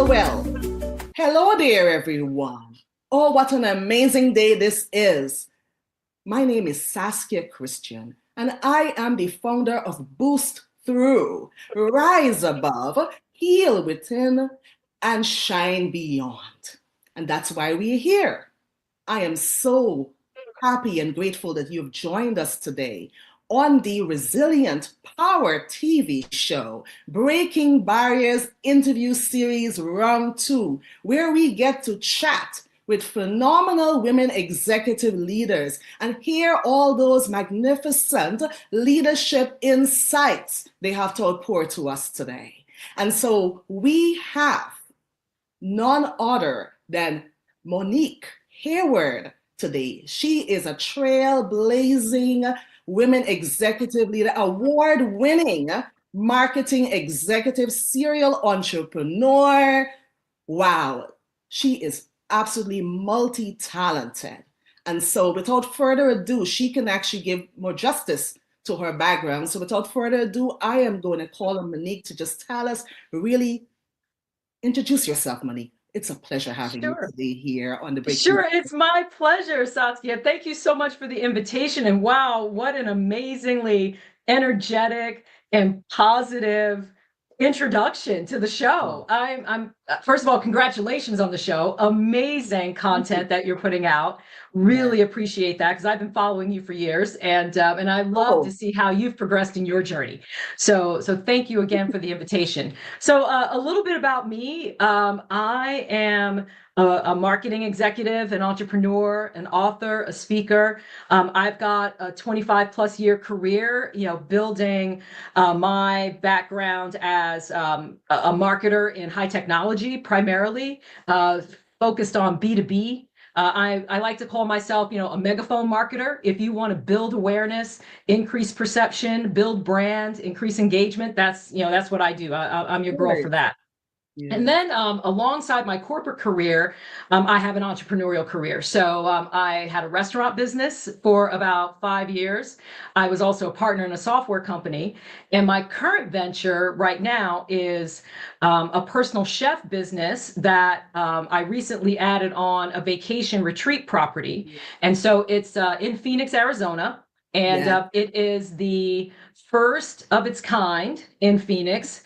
well. Hello there, everyone. Oh, what an amazing day this is. My name is Saskia Christian, and I am the founder of BoostThru. Rise above, heal within, and shine beyond. And that's why we're here. I am so happy and grateful that you've joined us today on the Resilient Power TV show, Breaking Barriers interview series round 2, where we get to chat with phenomenal women executive leaders and hear all those magnificent leadership insights they have to outpour to us today. And so we have none other than Monique Hayward today. She is a trailblazing women executive leader, award-winning marketing executive, serial entrepreneur. Wow, she is absolutely multi-talented. And so without further ado, she can actually give more justice to her background. So without further ado, I am going to call on Monique to just tell us, really introduce yourself, Monique. It's a pleasure having you today here on the Breaking. Sure, it's my pleasure, Saskia. Thank you so much for the invitation. And wow, what an amazingly energetic and positive introduction to the show. I'm first of all, congratulations on the show. Amazing content that you're putting out. Really appreciate that, because I've been following you for years, and I love to see how you've progressed in your journey. So thank you again for the invitation. So a little bit about me. I am a marketing executive, an entrepreneur, an author, a speaker. I've got a 25 plus year career, building my background as a marketer in high technology, primarily focused on B2B. I like to call myself, a megaphone marketer. If you want to build awareness, increase perception, build brand, increase engagement, that's what I do. I'm your girl for that. Yeah. And then alongside my corporate career, I have an entrepreneurial career. So I had a restaurant business for about 5 years. I was also a partner in a software company. And my current venture right now is a personal chef business that I recently added on a vacation retreat property. And so it's in Phoenix, Arizona. And it is the first of its kind in Phoenix.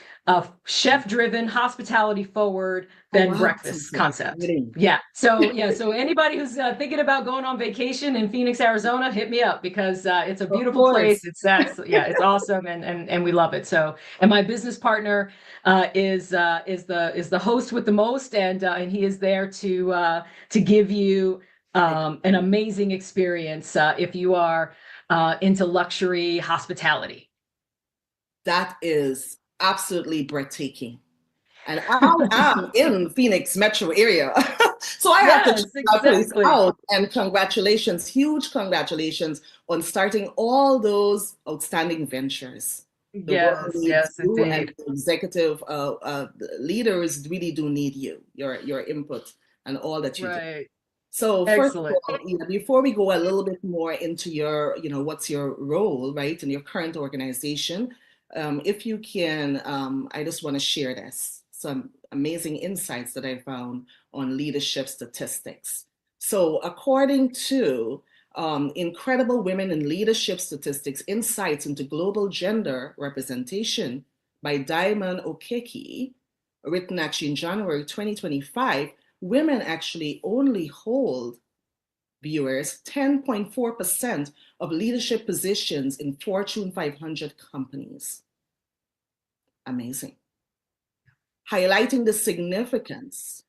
Chef-driven, hospitality-forward bed and breakfast concept. Yeah. So anybody who's thinking about going on vacation in Phoenix, Arizona, hit me up, because it's a beautiful place. It's awesome, and we love it. So, and my business partner is the host with the most, and he is there to give you an amazing experience if you are into luxury hospitality. That is absolutely breathtaking. And I'm in Phoenix metro area. So I have to check that place out. And congratulations, huge congratulations on starting all those outstanding ventures. Yes, indeed. And executive leaders really do need your input and all that you do. So first of all, before we go a little bit more into your, what's your role, right, in your current organization, if you can, I just want to share some amazing insights that I found on leadership statistics. So according to Incredible Women in Leadership Statistics, Insights into Global Gender Representation by Diamond Okeke, written actually in January 2025, women actually only hold, viewers, 10.4% of leadership positions in Fortune 500 companies. Amazing. Highlighting the significance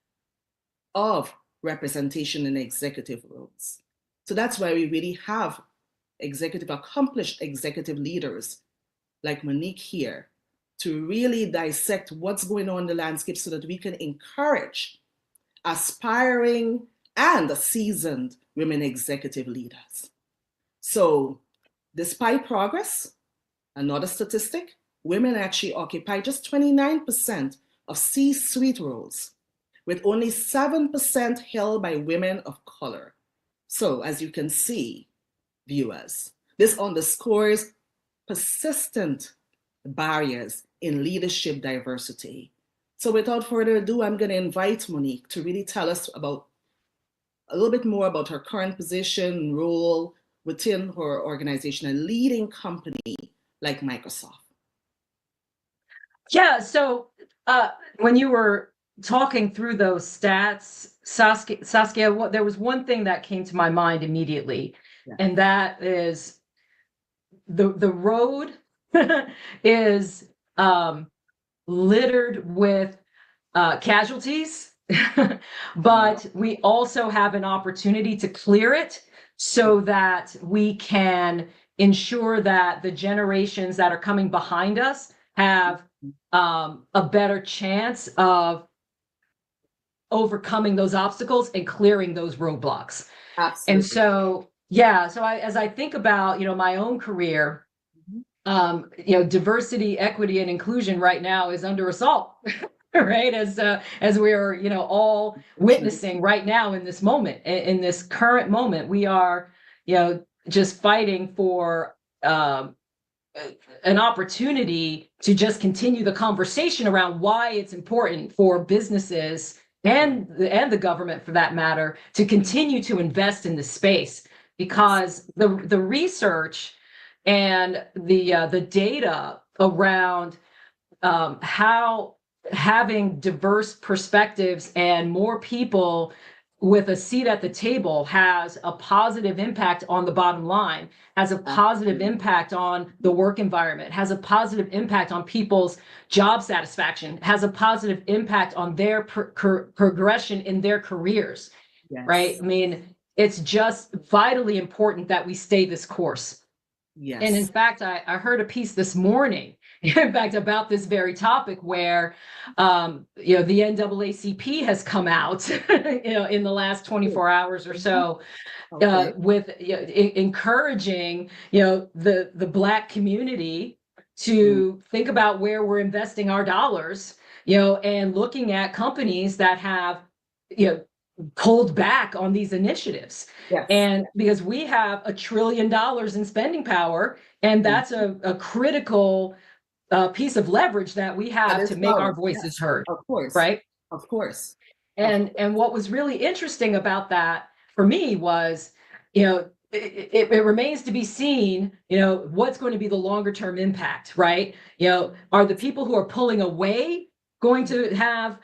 of representation in executive roles. So that's why we really have accomplished executive leaders like Monique here to really dissect what's going on in the landscape so that we can encourage aspiring and seasoned women executive leaders. So despite progress, another statistic, women actually occupy just 29% of C-suite roles, with only 7% held by women of color. So as you can see, viewers, this underscores persistent barriers in leadership diversity. So without further ado, I'm going to invite Monique to really tell us about a little bit more about her current position, role within her organization, a leading company like Microsoft. Yeah, so when you were talking through those stats, Saskia, there was one thing that came to my mind immediately, and that is the road is littered with casualties, but we also have an opportunity to clear it so that we can ensure that the generations that are coming behind us have a better chance of overcoming those obstacles and clearing those roadblocks. Absolutely. And so, as I think about, my own career, diversity, equity, and inclusion right now is under assault, right? As we are, all witnessing right now in this moment, in this current moment, we are, just fighting for an opportunity to just continue the conversation around why it's important for businesses and the government, for that matter, to continue to invest in this space, because the research and the data around how having diverse perspectives and more people with a seat at the table has a positive impact on the bottom line, has a positive impact on the work environment, has a positive impact on people's job satisfaction, has a positive impact on their progression in their careers, right? I mean, it's just vitally important that we stay this course. Yes. And in fact, I heard a piece this morning, in fact, about this very topic where, the NAACP has come out, in the last 24 hours or so, with encouraging, the Black community to think about where we're investing our dollars, and looking at companies that have, pulled back on these initiatives. Yes. And because we have $1 trillion in spending power, and that's a critical piece of leverage that we have to make our voices heard. Of course. Right? Of course. And what was really interesting about that for me was, it remains to be seen, what's going to be the longer term impact, right? Are the people who are pulling away going to have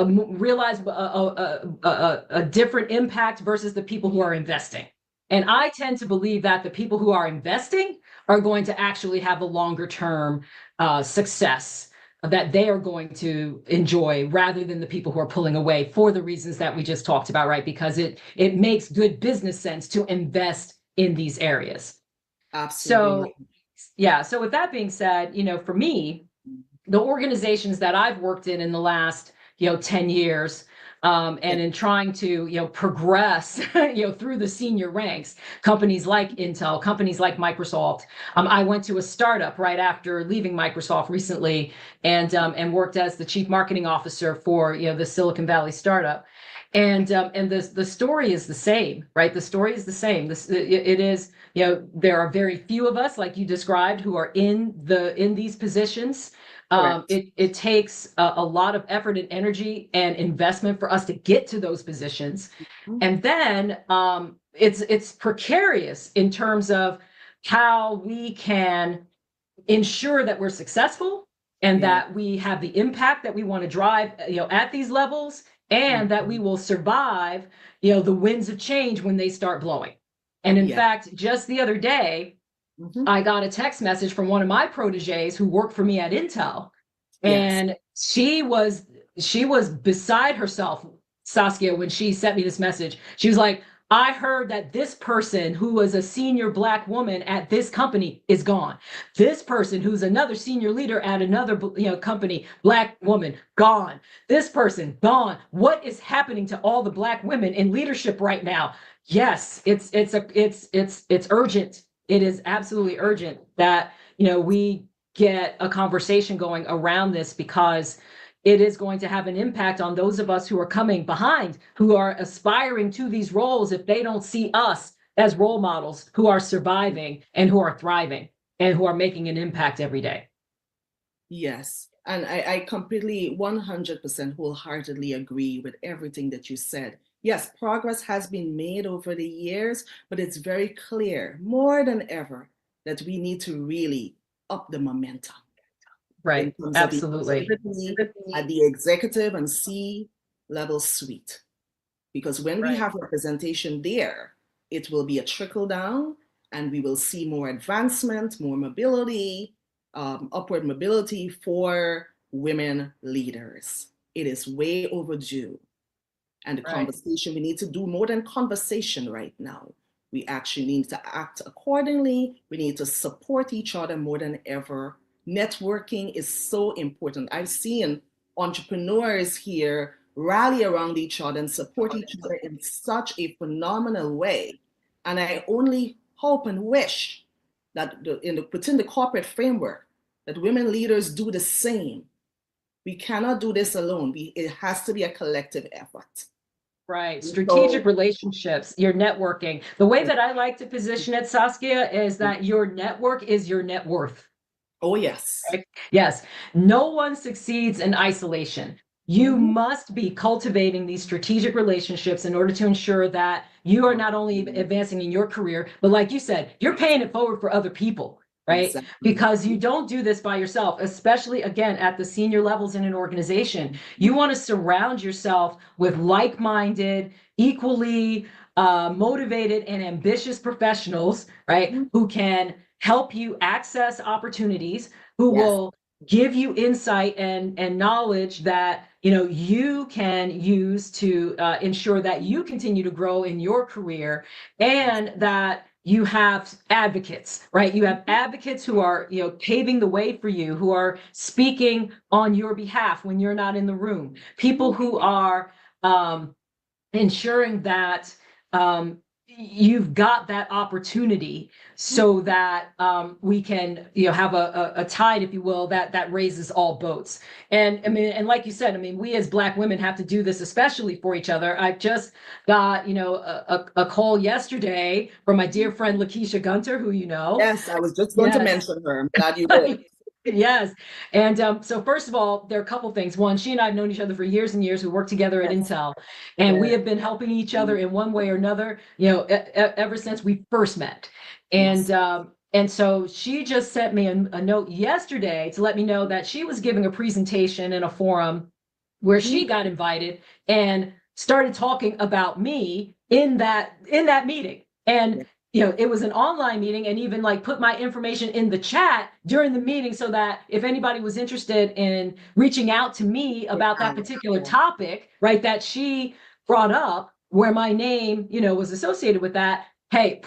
realize a different impact versus the people who are investing? And I tend to believe that the people who are investing are going to actually have a longer term success that they are going to enjoy, rather than the people who are pulling away, for the reasons that we just talked about, right? Because it makes good business sense to invest in these areas. Absolutely. So with that being said, for me, the organizations that I've worked in the last 10 years, and in trying to progress through the senior ranks, companies like Intel, companies like Microsoft. I went to a startup right after leaving Microsoft recently, and worked as the chief marketing officer for the Silicon Valley startup. And the story is the same, right? The story is the same. It is, there are very few of us, like you described, who are in these positions. It takes a lot of effort and energy and investment for us to get to those positions. Mm-hmm. And then it's precarious in terms of how we can ensure that we're successful, and that we have the impact that we want to drive, at these levels, and that we will survive, the winds of change when they start blowing. And in fact, just the other day, I got a text message from one of my proteges who worked for me at Intel, and she was beside herself, Saskia, when she sent me this message. She was like, I heard that this person who was a senior Black woman at this company is gone. This person who's another senior leader at another company, Black woman, gone. This person, gone. What is happening to all the Black women in leadership right now? Yes, it's urgent. It is absolutely urgent that we get a conversation going around this, because it is going to have an impact on those of us who are coming behind, who are aspiring to these roles, if they don't see us as role models who are surviving and who are thriving and who are making an impact every day. Yes, And I completely 100% wholeheartedly agree with everything that you said. Yes, progress has been made over the years, but it's very clear more than ever that we need to really up the momentum in Right. terms of Absolutely. inclusivity at the executive and C-level suite. Because when we Right. have representation there, it will be a trickle down and we will see more advancement, more mobility, upward mobility for women leaders. It is way overdue. And the Right. conversation, we need to do more than conversation right now. We actually need to act accordingly. We need to support each other more than ever. Networking is so important. I've seen entrepreneurs here rally around each other and support each other in such a phenomenal way. And I only hope and wish that within the corporate framework, that women leaders do the same. We cannot do this alone. It has to be a collective effort. Right. Strategic relationships, your networking. The way that I like to position it, Saskia, is that your network is your net worth. Oh, yes. Right? Yes. No one succeeds in isolation. You must be cultivating these strategic relationships in order to ensure that you are not only advancing in your career, but like you said, you're paying it forward for other people, right? Exactly. Because you don't do this by yourself, especially again at the senior levels in an organization. You want to surround yourself with like-minded, equally motivated and ambitious professionals, right? Who can help you access opportunities, who will give you insight and knowledge that you can use to ensure that you continue to grow in your career, and that you have advocates, right? You have advocates who are paving the way for you, who are speaking on your behalf when you're not in the room, people who are ensuring that you've got that opportunity so that we can have a tide, if you will, that raises all boats. And I mean, and like you said, I mean, we as Black women have to do this, especially for each other. I just got a call yesterday from my dear friend Lakeisha Gunter, who Yes, I was just going to mention her. I'm glad you did. Yes. And so first of all, there are a couple things. One, she and I have known each other for years and years. We worked together at Intel, and we have been helping each other in one way or another, ever since we first met. And so she just sent me a note yesterday to let me know that she was giving a presentation in a forum where she got invited and started talking about me in that meeting. And it was an online meeting, and even like put my information in the chat during the meeting so that if anybody was interested in reaching out to me about that particular topic, right, that she brought up, where my name, was associated with that, hey,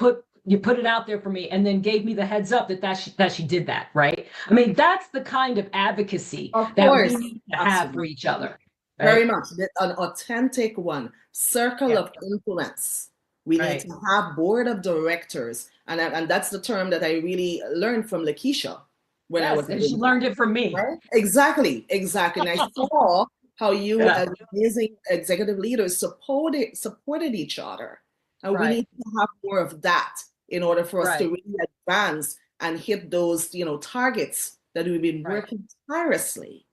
you put it out there for me, and then gave me the heads up that she did that, right? I mean, that's the kind of advocacy that we need to have for each other. Right? Very much. An authentic one. Circle of influence. We need to have board of directors. And that's the term that I really learned from Lakeisha when I was and she learned it from me. Right? Exactly. And I saw how you as amazing executive leaders supported each other. And we need to have more of that in order for us to really advance and hit those, targets that we've been working tirelessly.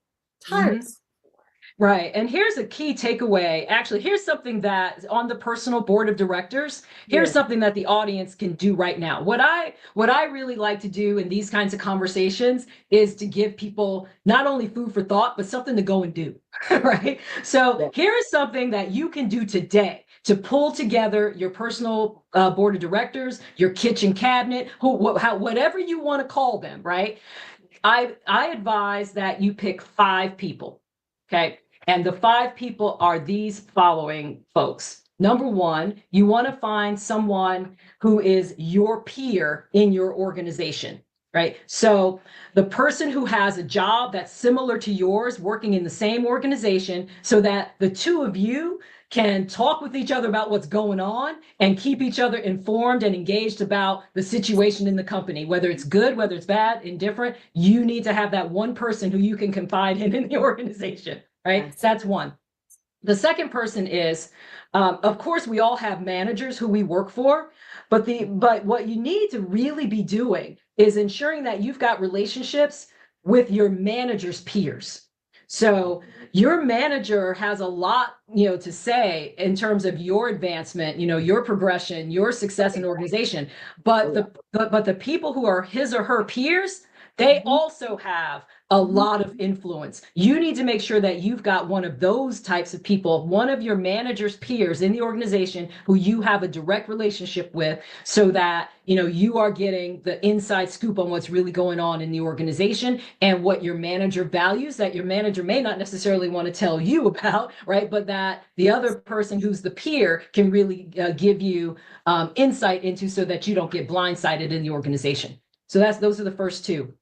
Right. And here's a key takeaway. Actually, here's something that on the personal board of directors, here's something that the audience can do right now. What I really like to do in these kinds of conversations is to give people not only food for thought, but something to go and do. Right. So here is something that you can do today to pull together your personal board of directors, your kitchen cabinet, whatever you want to call them. Right. I advise that you pick 5 people. Okay. And the 5 people are these following folks. Number 1, you want to find someone who is your peer in your organization, right? So the person who has a job that's similar to yours, working in the same organization, so that the two of you can talk with each other about what's going on and keep each other informed and engaged about the situation in the company, whether it's good, whether it's bad, indifferent. You need to have that one person who you can confide in the organization. Right? That's one. The second person is, of course, we all have managers who we work for, but what you need to really be doing is ensuring that you've got relationships with your manager's peers. So your manager has a lot, to say in terms of your advancement, your progression, your success in organization. But the people who are his or her peers, they also have a lot of influence. You need to make sure that you've got one of those types of people, one of your manager's peers in the organization who you have a direct relationship with, so that, you are getting the inside scoop on what's really going on in the organization and what your manager values that your manager may not necessarily want to tell you about, right? But that the other person who's the peer can really give you insight into, so that you don't get blindsided in the organization. So those are the first two.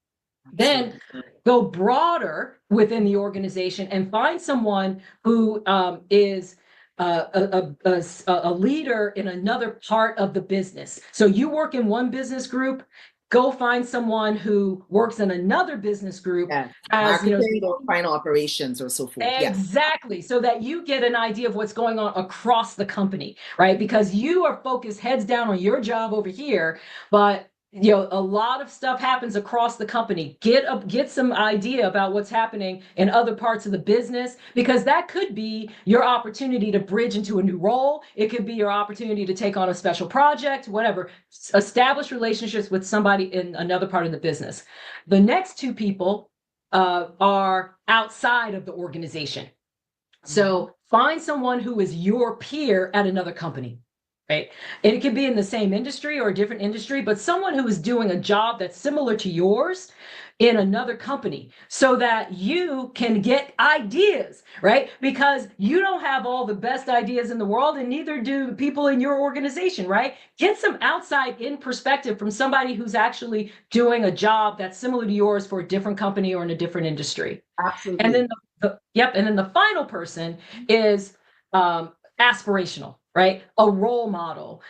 Then go broader within the organization and find someone who is a leader in another part of the business. So you work in one business group, go find someone who works in another business group, as marketing or final operations or so forth. Exactly. So that you get an idea of what's going on across the company, right? Because you are focused heads down on your job over here, but a lot of stuff happens across the company. Get some idea about what's happening in other parts of the business, because that could be your opportunity to bridge into a new role. It could be your opportunity to take on a special project, whatever. Establish relationships with somebody in another part of the business. The next two people are outside of the organization. So find someone who is your peer at another company. Right. And it could be in the same industry or a different industry, but someone who is doing a job that's similar to yours in another company, so that you can get ideas, right? Because you don't have all the best ideas in the world, and neither do the people in your organization, right? Get some outside in perspective from somebody who's actually doing a job that's similar to yours for a different company or in a different industry. Absolutely. And then and then the final person is aspirational. Right? A role model,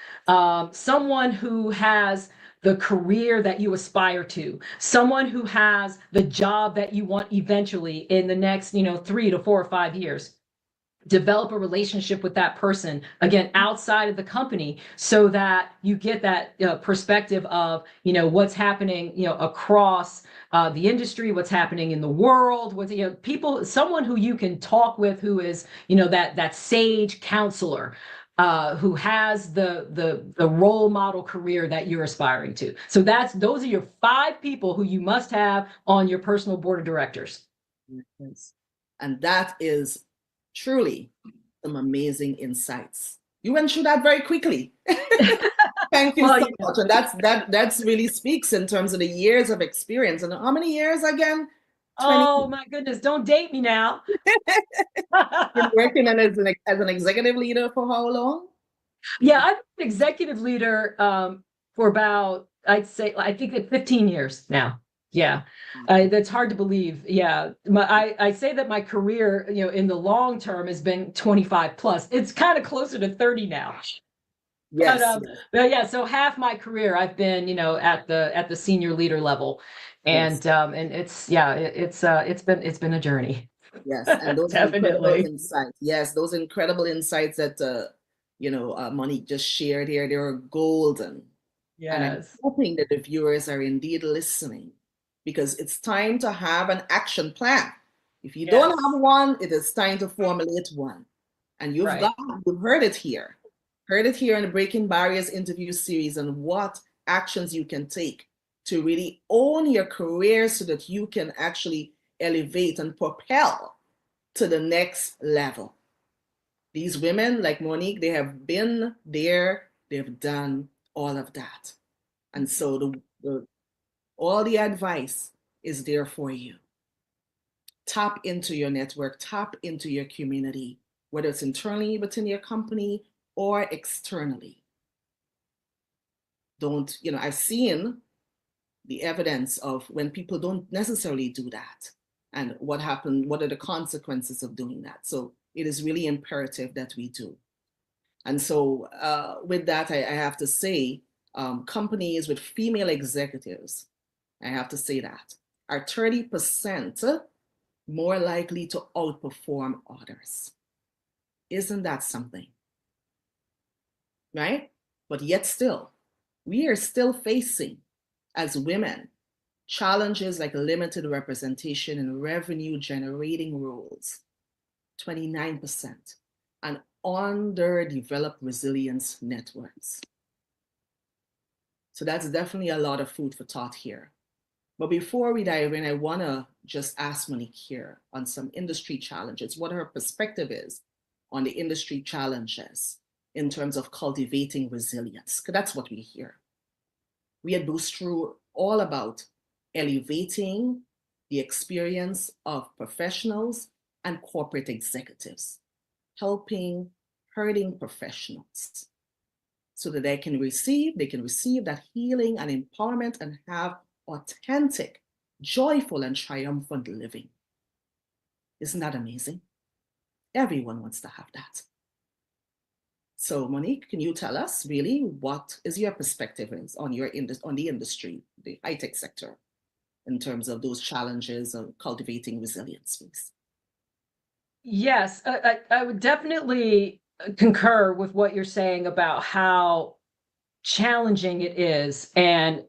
someone who has the career that you aspire to, someone who has the job that you want eventually in the next, 3 to 4 or 5 years. Develop a relationship with that person, again, outside of the company, so that you get that perspective of, what's happening, across the industry, what's happening in the world, people, someone who you can talk with, who is, that sage counselor, who has the role model career that you're aspiring to. So those are your 5 people who you must have on your personal board of directors. And that is truly some amazing insights. You went through that very quickly. Thank you so much. And that's really speaks in terms of the years of experience. And how many years again? 20. Oh my goodness, don't date me now. Been working as an executive leader for how long? Yeah, I've been executive leader for about, I think 15 years now. Yeah, that's hard to believe. Yeah, I say that my career, in the long term has been 25 plus. It's kind of closer to 30 now. Yes. But yeah, so half my career I've been, at the senior leader level, and and it's been a journey. Yes, and those Definitely incredible insights. Yes, those incredible insights that Monique just shared here, they're golden. Yes. And I'm hoping that the viewers are indeed listening, because it's time to have an action plan. If you don't have one, it is time to formulate one. And you've heard it here. Heard it here in the Breaking Barriers interview series, and what actions you can take to really own your career so that you can actually elevate and propel to the next level. These women, like Monique, they have been there, they've done all of that. And so all the advice is there for you. Tap into your network, tap into your community, whether it's internally within your company or externally. I've seen the evidence of when people don't necessarily do that, and what happened, what are the consequences of doing that. So it is really imperative that we do. And so with that, I have to say, companies with female executives, I have to say that, are 30% more likely to outperform others. Isn't that something? Right? But yet still, we are still facing, as women, Challenges like limited representation in revenue generating roles, 29%, and underdeveloped resilience networks. So that's definitely a lot of food for thought here. But before we dive in, I want to just ask Monique here on some industry challenges, what her perspective is on the industry challenges in terms of cultivating resilience, because that's what we hear. We at BoostThru all about elevating the experience of professionals and corporate executives, helping hurting professionals so that they can receive that healing and empowerment and have authentic, joyful, and triumphant living. Isn't that amazing? Everyone wants to have that. So Monique, can you tell us really what is your perspective on the industry, the high-tech sector, in terms of those challenges of cultivating resilience, please? Yes, I would definitely concur with what you're saying about how challenging it is. And,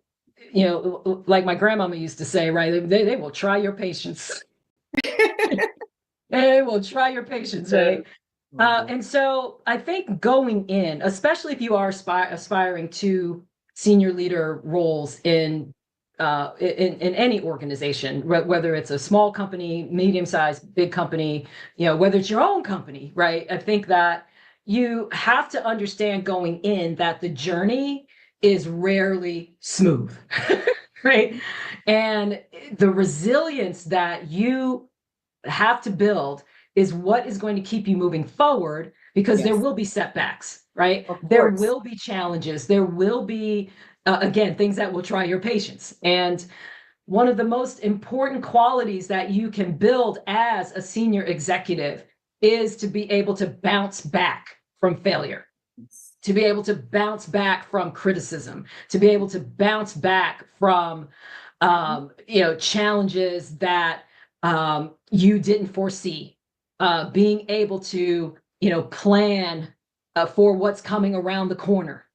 you know, like my grandmama used to say, right, they will try your patience. They will try your patience, right? And so I think going in, especially if you are aspiring to senior leader roles in any organization, whether it's a small company, medium-sized, big company, you know, whether it's your own company, right? I think that you have to understand going in that the journey is rarely smooth, right? And the resilience that you have to build is what is going to keep you moving forward, because there will be setbacks, right? There will be challenges. There will be, again, things that will try your patience. And one of the most important qualities that you can build as a senior executive is to be able to bounce back from failure, to be able to bounce back from criticism, to be able to bounce back from, you know, challenges that you didn't foresee, being able to, you know, plan for what's coming around the corner,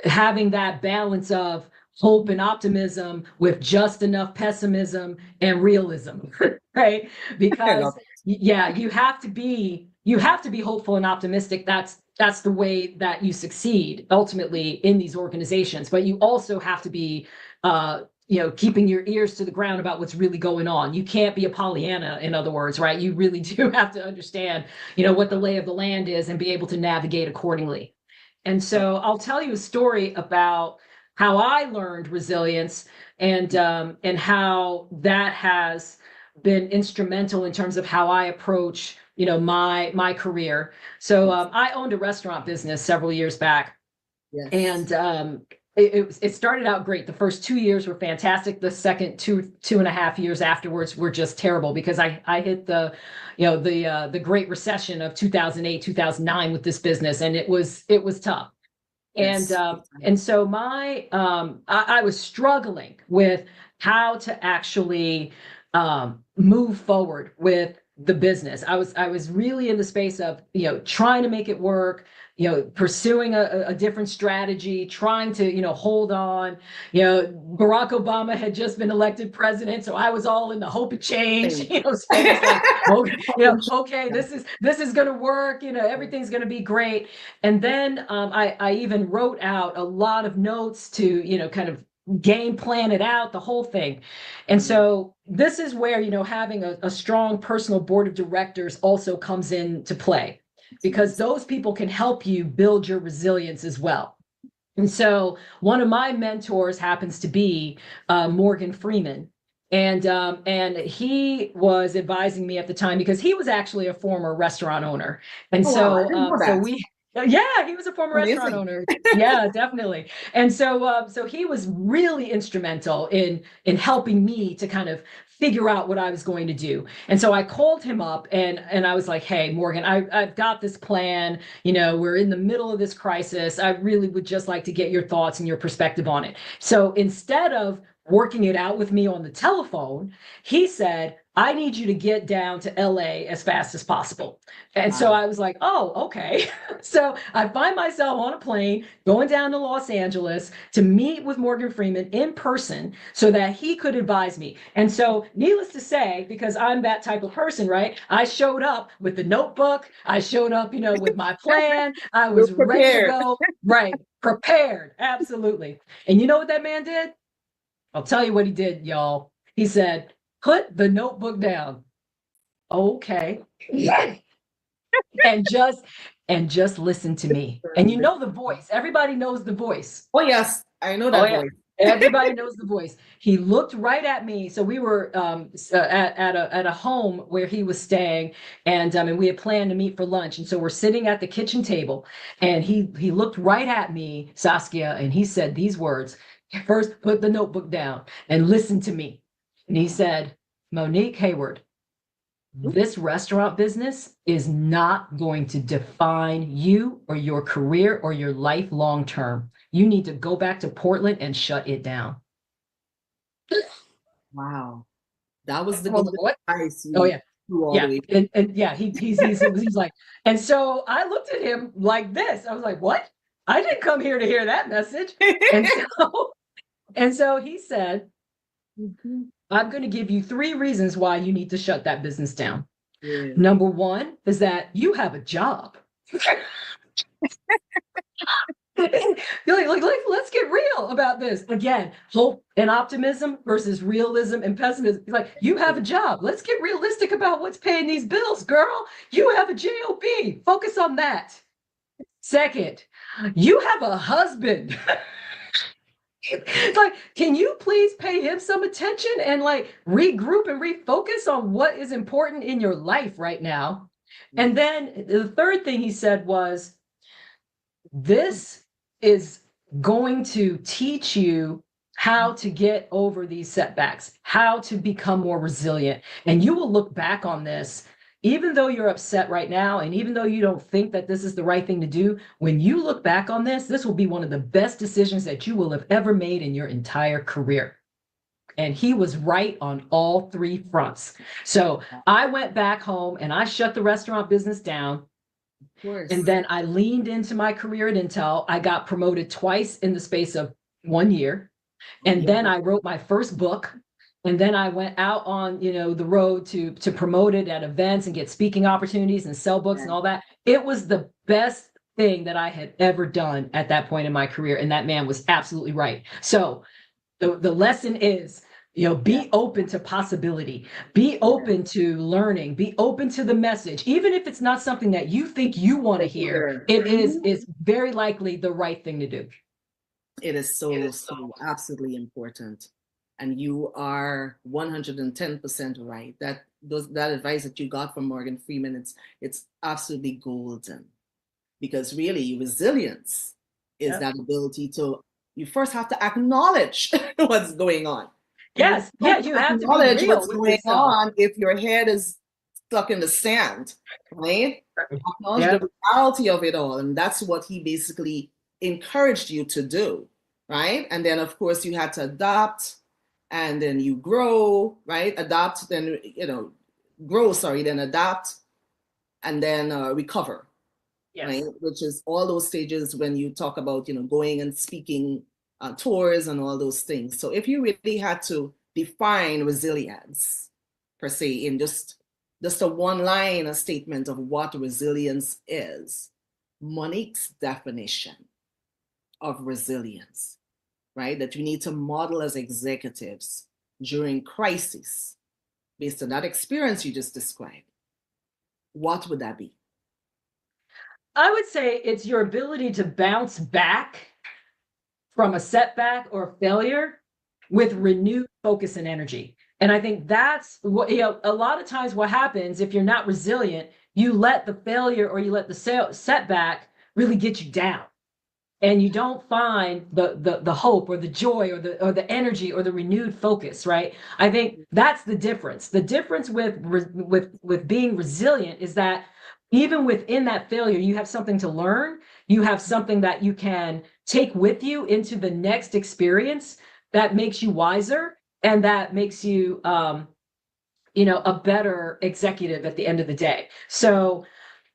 having that balance of hope and optimism with just enough pessimism and realism, right? Because yeah, you have to be hopeful and optimistic. That's the way that you succeed ultimately in these organizations. But you also have to be you know, keeping your ears to the ground about what's really going on. You can't be a Pollyanna, in other words, right? You really do have to understand, you know, what the lay of the land is and be able to navigate accordingly. And so I'll tell you a story about how I learned resilience and how that has been instrumental in terms of how I approach, you know, my career. So I owned a restaurant business several years back, and it started out great. The first 2 years were fantastic. The second two and a half years afterwards were just terrible, because I hit the, you know, the Great Recession of 2008, 2009 with this business, and it was tough. And so I was struggling with how to actually move forward with the business. I was really in the space of, you know, trying to make it work, you know, pursuing a different strategy, trying to, you know, hold on. You know, Barack Obama had just been elected president, so I was all in the hope of change, you know, space, like, okay, you know, okay, this is going to work, you know, everything's going to be great. And then I even wrote out a lot of notes to, you know, kind of game plan it out, the whole thing. And so this is where, you know, having a strong personal board of directors also comes into play, because those people can help you build your resilience as well. And so one of my mentors happens to be Morgan Freeman. And he was advising me at the time, because he was actually a former restaurant owner. And yeah, he was a former restaurant owner. Yeah, definitely. And so he was really instrumental in helping me to kind of figure out what I was going to do. And so I called him up and I was like, hey, Morgan, I've got this plan. You know, we're in the middle of this crisis. I really would just like to get your thoughts and your perspective on it. So instead of working it out with me on the telephone, he said, I need you to get down to LA as fast as possible. And so I was like, oh, okay. So I find myself on a plane going down to Los Angeles to meet with Morgan Freeman in person so that he could advise me. And so, needless to say, because I'm that type of person, right? I showed up with the notebook. I showed up, with my plan. I was ready to go. Right. Prepared. Absolutely. And you know what that man did? I'll tell you what he did, y'all. He said, put the notebook down. Okay. and just listen to me. And you know the voice. Everybody knows the voice. Oh, yes. I know that voice. Everybody knows the voice. He looked right at me. So we were at a home where he was staying, and we had planned to meet for lunch. And so we're sitting at the kitchen table, and he looked right at me, Saskia, and he said these words. First, put the notebook down and listen to me. And he said, Monique Hayward, this restaurant business is not going to define you or your career or your life long term. You need to go back to Portland and shut it down. Wow. That was the good advice. Oh, yeah. Yeah. He's like, and so I looked at him like this. I was like, what? I didn't come here to hear that message. And so he said, I'm going to give you 3 reasons why you need to shut that business down. Yeah. Number 1 is that you have a job. Let's get real about this. Again, hope and optimism versus realism and pessimism. Like, you have a job. Let's get realistic about what's paying these bills, girl. You have a job. Focus on that. Second, you have a husband. It's like, can you please pay him some attention and regroup and refocus on what is important in your life right now? And then the third thing he said was, this is going to teach you how to get over these setbacks, how to become more resilient. And you will look back on this, even though you're upset right now, and even though you don't think that this is the right thing to do, when you look back on this will be one of the best decisions that you will have ever made in your entire career. And he was right on all 3 fronts. So I went back home and I shut the restaurant business down. Of course. And then I leaned into my career at Intel. I got promoted twice in the space of 1 year. And then I wrote my first book. And then I went out on, the road to promote it at events and get speaking opportunities and sell books and all that. It was the best thing that I had ever done at that point in my career. And that man was absolutely right. So the lesson is, be open to possibility, be open to learning, be open to the message. Even if it's not something that you think you want to hear, it's very likely the right thing to do. It is so absolutely important. And you are 110% right. That advice that you got from Morgan Freeman, it's absolutely golden. Because really, resilience is that ability to, you first have to acknowledge what's going on. Yes, you have to acknowledge what's going on if your head is stuck in the sand, right? Acknowledge the reality of it all. And that's what he basically encouraged you to do, right? And then, of course, you had to adapt. And then you grow, right? Adapt, then, then adapt, and then recover, right? Which is all those stages when you talk about, going and speaking tours and all those things. So if you really had to define resilience, per se, in just a one-line statement of what resilience is, Monique's definition of resilience, right, that we need to model as executives during crisis, based on that experience you just described, what would that be? I would say it's your ability to bounce back from a setback or failure with renewed focus and energy. And I think that's what, a lot of times what happens if you're not resilient, you let the failure or you let the setback really get you down. And you don't find the hope or the joy or the energy or the renewed focus, right? I think that's the difference. The difference with being resilient is that even within that failure, you have something to learn. You have something that you can take with you into the next experience that makes you wiser and that makes you a better executive at the end of the day. So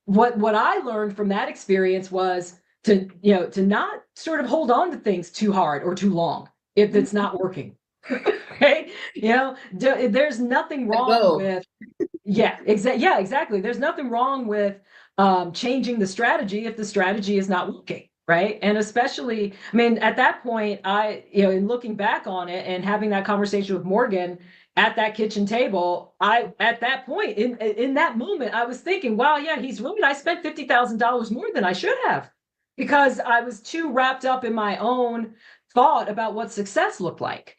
what I learned from that experience was to not sort of hold on to things too hard or too long if it's not working. Okay. There's nothing wrong with, exactly. There's nothing wrong with changing the strategy if the strategy is not working. Right. And especially, I mean, at that point, in looking back on it and having that conversation with Morgan at that kitchen table, at that point, in that moment, I was thinking, wow, yeah, he's right. I spent $50,000 more than I should have because I was too wrapped up in my own thought about what success looked like.